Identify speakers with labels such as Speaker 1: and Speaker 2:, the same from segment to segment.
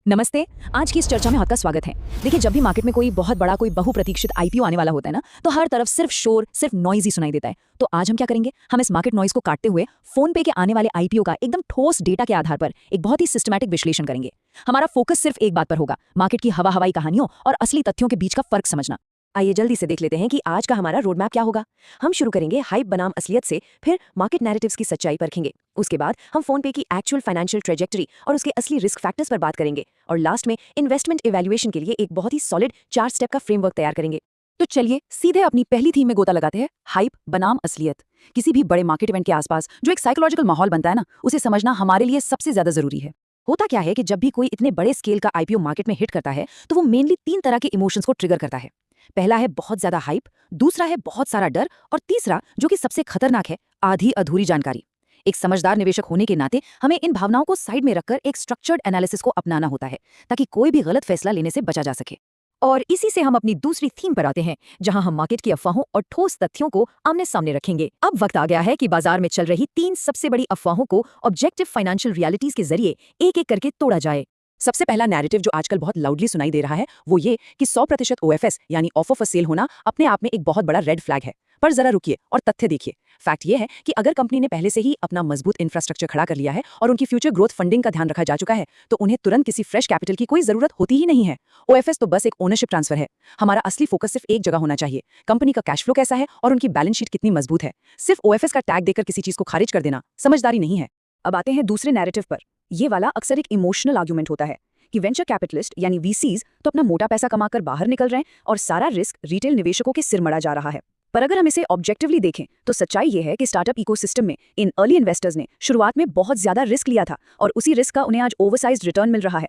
Speaker 1: नमस्ते। आज की इस चर्चा में आपका स्वागत है। देखिए, जब भी मार्केट में कोई बहुत बड़ा कोई बहुप्रतीक्षित आईपीओ आने वाला होता है ना, तो हर तरफ सिर्फ शोर, सिर्फ नॉइज ही सुनाई देता है। तो आज हम क्या करेंगे, हम इस मार्केट नॉइज को काटते हुए फोन पे के आने वाले आईपीओ का एकदम ठोस डेटा के आधार पर एक बहुत ही सिस्टमैटिक विश्लेषण करेंगे। हमारा फोकस सिर्फ एक बात पर होगा, मार्केट की हवाई कहानियों और असली तथ्यों के बीच का फर्क समझना।
Speaker 2: आइए जल्दी से देख लेते हैं कि आज का हमारा रोड मैप क्या होगा। हम शुरू करेंगे हाइप बनाम असलियत से, फिर मार्केट नैरेटिव्स की सच्चाई परखेंगे। उसके बाद हम फोन पे की एक्चुअल फाइनेंशियल ट्रेजेक्टरी और उसके असली रिस्क फैक्टर्स पर बात करेंगे, और लास्ट में इन्वेस्टमेंट इवैल्यूएशन के लिए एक बहुत ही सॉलिड 4 स्टेप का फ्रेमवर्क तैयार करेंगे।
Speaker 1: तो चलिए सीधे अपनी पहली थीम में गोता लगाते हैं, हाइप बनाम असलियत। किसी भी बड़े मार्केट इवेंट के आसपास जो एक साइकोलॉजिकल माहौल बनता है ना, उसे समझना हमारे लिए सबसे ज्यादा जरूरी है। होता क्या है कि जब भी कोई इतने बड़े स्केल का आईपीओ मार्केट में हिट करता है, तो वो मेनली 3 तरह के इमोशंस को ट्रिगर करता है। पहला है बहुत ज्यादा हाइप, दूसरा है बहुत सारा डर, और तीसरा जो कि सबसे खतरनाक है, आधी अधूरी जानकारी। एक समझदार निवेशक होने के नाते हमें इन भावनाओं को साइड में रखकर एक स्ट्रक्चर्ड एनालिसिस को अपनाना होता है, ताकि कोई भी गलत फैसला लेने से बचा जा सके। और इसी से हम अपनी दूसरी थीम पर आते हैं, जहां हम मार्केट की अफवाहों और ठोस तथ्यों को आमने सामने रखेंगे। अब वक्त आ गया है कि बाजार में चल रही 3 सबसे बड़ी अफवाहों को ऑब्जेक्टिव फाइनेंशियल रियलिटीज के जरिए एक एक करके तोड़ा जाए। सबसे पहला नैरेटिव जो आजकल बहुत लाउडली सुनाई दे रहा है, वो ये कि 100% ओएफएस यानी ऑफर फॉर सेल होना अपने आप में एक बहुत बड़ा रेड फ्लैग है। पर जरा रुकिए और तथ्य देखिए। फैक्ट ये है कि अगर कंपनी ने पहले से ही अपना मजबूत इंफ्रास्ट्रक्चर खड़ा कर लिया है और उनकी फ्यूचर ग्रोथ फंडिंग का ध्यान रखा जा चुका है, तो उन्हें तुरंत किसी फ्रेश कैपिटल की कोई जरूरत होती ही नहीं है। ओएफएस तो बस एक ओनरशिप ट्रांसफर है। हमारा असली फोकस सिर्फ एक जगह होना चाहिए, कंपनी का कैश फ्लो कैसा है और उनकी बैलेंस शीट कितनी मजबूत है। सिर्फ ओएफएस का टैग देकर किसी चीज को खारिज कर देना समझदारी नहीं है। अब आते हैं दूसरे नैरेटिव पर। ये वाला अक्सर एक इमोशनल आर्गुमेंट होता है कि वेंचर कैपिटलिस्ट यानी वीसीज तो अपना मोटा पैसा कमाकर बाहर निकल रहे हैं और सारा रिस्क रिटेल निवेशकों के सिर मड़ा जा रहा है। पर अगर हम इसे ऑब्जेक्टिवली देखें, तो सच्चाई ये है कि स्टार्टअप इकोसिस्टम में इन अर्ली इन्वेस्टर्स ने शुरुआत में बहुत ज्यादा रिस्क लिया था, और उसी रिस्क का उन्हें आज ओवरसाइज्ड रिटर्न मिल रहा है।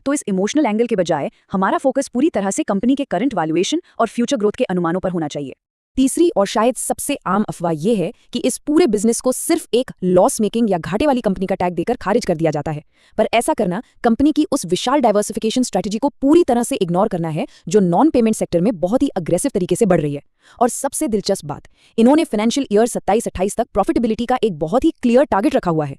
Speaker 1: तो इस इमोशनल एंगल के बजाय हमारा फोकस पूरी तरह से कंपनी के करंट वैल्यूएशन और फ्यूचर ग्रोथ के अनुमानों पर होना चाहिए। तीसरी और शायद सबसे आम अफवाह यह है कि इस पूरे बिजनेस को सिर्फ एक लॉस मेकिंग या घाटे वाली कंपनी का टैग देकर खारिज कर दिया जाता है। पर ऐसा करना कंपनी की उस विशाल डाइवर्सिफिकेशन स्ट्रेटजी को पूरी तरह से इग्नोर करना है, जो नॉन पेमेंट सेक्टर में बहुत ही अग्रेसिव तरीके से बढ़ रही है। और सबसे दिलचस्प बात, इन्होंने फाइनेंशियल ईयर 27-28 तक प्रॉफिटेबिलिटी का एक बहुत ही क्लियर टारगेट रखा हुआ है।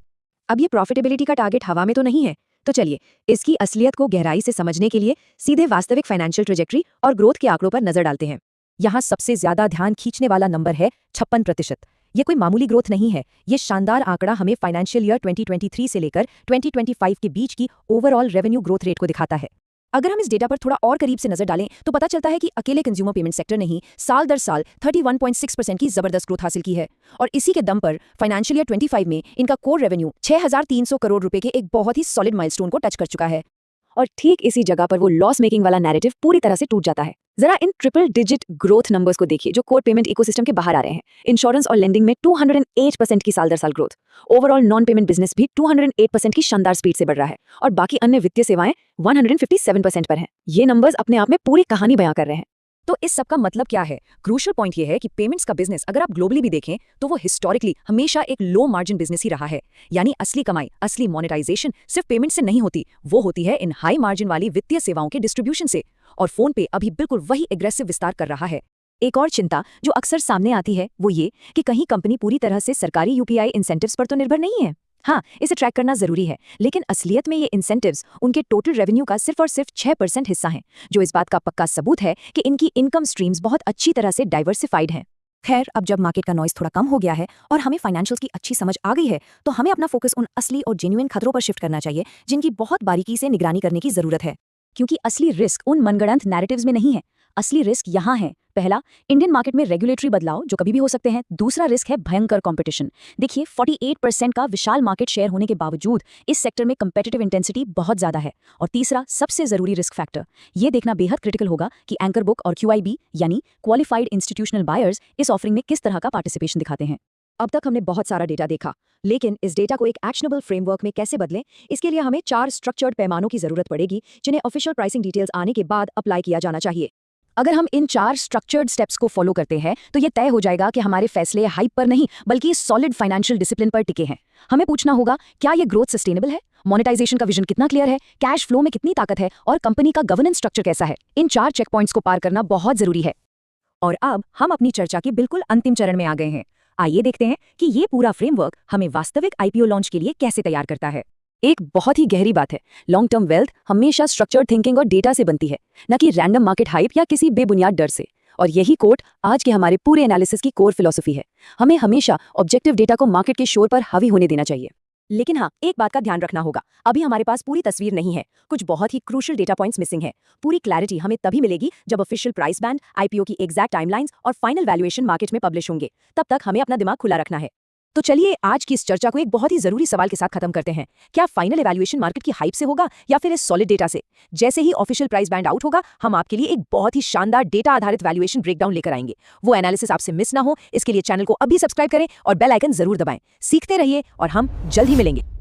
Speaker 1: अब ये प्रॉफिटेबिलिटी का टारगेट हवा में तो नहीं है। तो चलिए इसकी असलियत को गहराई से समझने के लिए सीधे वास्तविक फाइनेंशियल ट्रेजेक्टरी और ग्रोथ के आंकड़ों पर नजर डालते हैं। यहाँ सबसे ज्यादा ध्यान खींचने वाला नंबर है 56%। ये कोई मामूली ग्रोथ नहीं है। ये शानदार आंकड़ा हमें फाइनेंशियल ईयर 2023 से लेकर 2025 के बीच की ओवरऑल रेवेन्यू ग्रोथ रेट को दिखाता है। अगर हम इस डेटा पर थोड़ा और करीब से नजर डालें, तो पता चलता है कि अकेले कंज्यूमर पेमेंट सेक्टर ने ही साल दर साल 31.6% की जबरदस्त ग्रोथ हासिल की है। और इसी के दम पर फाइनेंशियल ईयर 25 में इनका कोर रेवेन्यू 6,300 करोड़ रुपए के एक बहुत ही सॉलिड माइलस्टोन को टच कर चुका है। और ठीक इसी जगह पर वो लॉस मेकिंग वाला नैरेटिव पूरी तरह से टूट जाता है। जरा in triple digit growth numbers को देखिए जो कोर पेमेंट इकोसिस्टम के बाहर आ रहे हैं। इंश्योरेंस और लेंडिंग में 208% की साल दर साल growth, overall non payment business भी 208% की शानदार स्पीड से बढ़ रहा है, और बाकी अन्य वित्तीय सेवाएं 157% पर हैं। ये नंबर्स अपने आप में पूरी कहानी बयां कर रहे हैं। तो इस सब का मतलब क्या है? क्रूशियल पॉइंट ये है कि पेमेंट्स का बिजनेस अगर आप ग्लोबली भी देखें, तो वो हिस्टोरिकली हमेशा एक लो मार्जिन बिजनेस ही रहा है। यानी असली कमाई, असली मोनेटाइजेशन सिर्फ पेमेंट से नहीं होती, वो होती है इन हाई मार्जिन वाली वित्तीय सेवाओं के डिस्ट्रीब्यूशन से। और फोन पे अभी बिल्कुल वही एग्रेसिव विस्तार कर रहा है। एक और चिंता जो अक्सर सामने आती है, वो ये कि कहीं कंपनी पूरी तरह से सरकारी यूपीआई इंसेंटिव्स पर तो निर्भर नहीं है। हाँ, इसे ट्रैक करना जरूरी है, लेकिन असलियत में ये इंसेंटिव्स उनके टोटल रेवेन्यू का सिर्फ और सिर्फ 6% हिस्सा हैं, जो इस बात का पक्का सबूत है कि इनकी इनकम स्ट्रीम्स बहुत अच्छी तरह से डाइवर्सिफाइड हैं। खैर, अब जब मार्केट का नॉइस थोड़ा कम हो गया है और हमें फाइनेंशियल्स की अच्छी समझ आ गई है, तो हमें अपना फोकस उन असली और जेन्युइन खतरों पर शिफ्ट करना चाहिए, जिनकी बहुत बारीकी से निगरानी करने की जरूरत है। क्योंकि असली रिस्क उन मनगढ़ंत नैरेटिव्स में नहीं है। असली रिस्क यहाँ है। पहला, इंडियन मार्केट में रेगुलेटरी बदलाव जो कभी भी हो सकते हैं। दूसरा रिस्क है भयंकर कंपटीशन। देखिए, 48% का विशाल मार्केट शेयर होने के बावजूद इस सेक्टर में कंपेटिटिव इंटेंसिटी बहुत ज्यादा है। और तीसरा, सबसे जरूरी रिस्क फैक्टर, ये देखना बेहद क्रिटिकल होगा कि एंकर बुक और क्यूआईबी यानी क्वालिफाइड इंस्टीट्यूशनल बायर्स इस ऑफरिंग में किस तरह का पार्टिसिपेशन दिखाते हैं। अब तक हमने बहुत सारा डेटा देखा, लेकिन इस डेटा को एक एक्शनेबल फ्रेमवर्क में कैसे बदलें, इसके लिए हमें 4 स्ट्रक्चर्ड पैमानों की जरूरत पड़ेगी, जिन्हें ऑफिशियल प्राइसिंग डिटेल्स आने के बाद अप्लाई किया जाना चाहिए। अगर हम इन 4 स्ट्रक्चर्ड स्टेप्स को फॉलो करते हैं, तो ये तय हो जाएगा कि हमारे फैसले हाइप पर नहीं बल्कि सॉलिड फाइनेंशियल डिसिप्लिन पर टिके हैं। हमें पूछना होगा, क्या ये ग्रोथ सस्टेनेबल है, मोनेटाइजेशन का विजन कितना क्लियर है, कैश फ्लो में कितनी ताकत है, और कंपनी का गवर्नेंस स्ट्रक्चर कैसा है। इन 4 चेक पॉइंट्स को पार करना बहुत जरूरी है। और अब हम अपनी चर्चा के बिल्कुल अंतिम चरण में आ गए हैं। आइए देखते हैं कि ये पूरा फ्रेमवर्क हमें वास्तविक आईपीओ लॉन्च के लिए कैसे तैयार करता है। एक बहुत ही गहरी बात है, लॉन्ग टर्म वेल्थ हमेशा स्ट्रक्चर्ड थिंकिंग और डेटा से बनती है, न कि रैंडम मार्केट हाइप या किसी बेबुनियाद डर से। और यही कोट आज के हमारे पूरे एनालिसिस की कोर फिलॉसफी है। हमें हमेशा ऑब्जेक्टिव डेटा को मार्केट के शोर पर हावी होने देना चाहिए।
Speaker 2: लेकिन हाँ, एक बात का ध्यान रखना होगा, अभी हमारे पास पूरी तस्वीर नहीं है, कुछ बहुत ही क्रूशियल डेटा पॉइंट्स मिसिंग है। पूरी क्लैरिटी हमें तभी मिलेगी जब ऑफिशियल प्राइस बैंड, आईपीओ की एग्जैक्ट टाइमलाइंस और फाइनल वैल्यूएशन मार्केट में पब्लिश होंगे। तब तक हमें अपना दिमाग खुला रखना है। तो चलिए आज की इस चर्चा को एक बहुत ही जरूरी सवाल के साथ खत्म करते हैं। क्या फाइनल एवैल्यूएशन मार्केट की हाइप से होगा या फिर इस सॉलिड डेटा से? जैसे ही ऑफिशियल प्राइस बैंड आउट होगा, हम आपके लिए एक बहुत ही शानदार डेटा आधारित वैल्यूएशन ब्रेकडाउन लेकर आएंगे। वो एनालिसिस आपसे मिस ना हो, इसके लिए चैनल को अभी सब्सक्राइब करें और बेल आइकन जरूर दबाएं। सीखते रहिए और हम जल्द ही मिलेंगे।